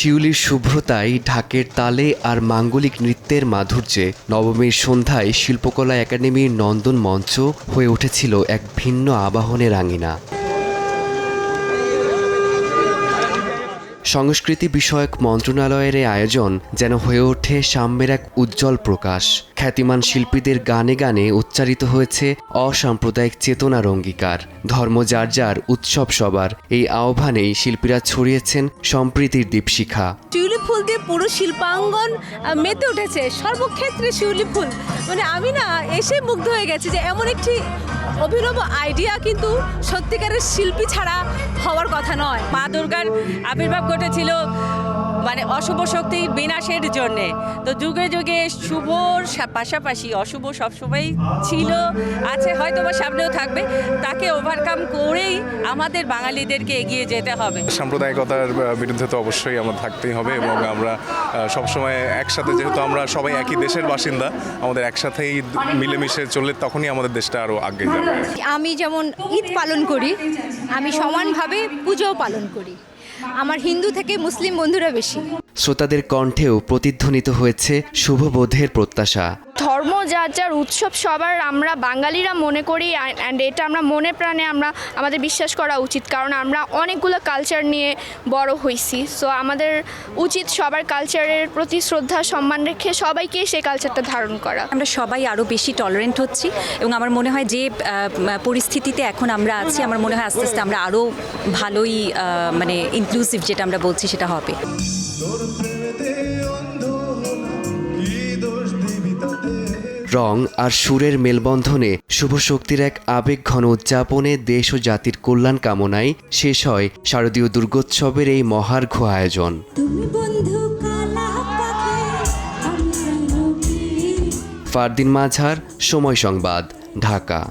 শিউলির শুভ্রতায়, ঢাকের তালে আর মাঙ্গলিক নৃত্যের মাধুর্যে নবমীর সন্ধ্যায় শিল্পকলা একাডেমির নন্দন মঞ্চ হয়ে উঠেছিল এক ভিন্ন আবাহনের আঙিনা। সংস্কৃতি বিষয়ক মন্ত্রণালয়ের এই আয়োজন যেন হয়ে ওঠে সাম্যের এক উজ্জ্বল প্রকাশ। খ্যাতিমান শিল্পীদের গানে গানে উচ্চারিত হয়েছে অসাম্প্রদায়িক চেতনার অঙ্গীকার। ধর্ম যার যার, উৎসব সবার, এই আহ্বানেই শিল্পীরা ছড়িয়েছেন সম্প্রীতির দীপশিখা। শিউলি ফুল দিয়ে পুরো শিল্পাঙ্গন মেতে উঠেছে, সর্বক্ষেত্রে শিউলি ফুল। মানে আমি না এসে মুগ্ধ হয়ে গেছি যে এমন একটি অভিনব আইডিয়া কিন্তু সত্যিকারের শিল্পী ছাড়া হওয়ার কথা নয়। মা দুর্গার আবির্ভাব ঘটেছিল মানে অশুভ শক্তির বিনাশের জন্যে। তো যুগে যুগে শুভর পাশাপাশি অশুভ সবসময় ছিল, আছে, হয়তো বা সামনেও থাকবে। তাকে ওভারকাম করেই আমাদের বাঙালিদেরকে এগিয়ে যেতে হবে। সাম্প্রদায়িকতার বিরুদ্ধে তো অবশ্যই আমরা থাকতেই হবে এবং আমরা সবসময় একসাথে, যেহেতু আমরা সবাই একই দেশের বাসিন্দা, আমাদের একসাথেই মিলেমিশে চললে তখনই আমাদের দেশটা আরও আগে যাবে। আমি যেমন ঈদ পালন করি, আমি সমানভাবে পুজোও পালন করি। আমার হিন্দু থেকে মুসলিম বন্ধুরা বেশি। শ্রোতাদের কণ্ঠেও প্রতিধ্বনিত হয়েছে শুভবোধের প্রত্যাশা। ধর্ম যার যার, উৎসব সবার, আমরা বাঙালিরা মনে করি অ্যান্ড এটা আমরা মনে প্রাণে আমাদের বিশ্বাস করা উচিত, কারণ আমরা অনেকগুলো কালচার নিয়ে বড় হয়েছি। সো আমাদের উচিত সবার কালচারের প্রতি শ্রদ্ধা সম্মান রেখে সবাইকে সেই কালচারটা ধারণ করা। আমরা সবাই আরও বেশি টলারেন্ট হচ্ছি এবং আমার মনে হয় যে পরিস্থিতিতে এখন আমরা আছি, আমার মনে হয় আস্তে আস্তে আমরা আরও ভালোই মানে ইনক্লুসিভ যেটা আমরা বলছি সেটা হবে। রং আর সুরের মেলবন্ধনে শুভ শক্তির এক আবেগঘন উদযাপনে দেশ ও জাতির কল্যাণ কামনায় শেষ হয় শারদীয় দুর্গোৎসবের এই মহার্ঘ আয়োজন। ফারদিন মাঝার, সময় সংবাদ, ঢাকা।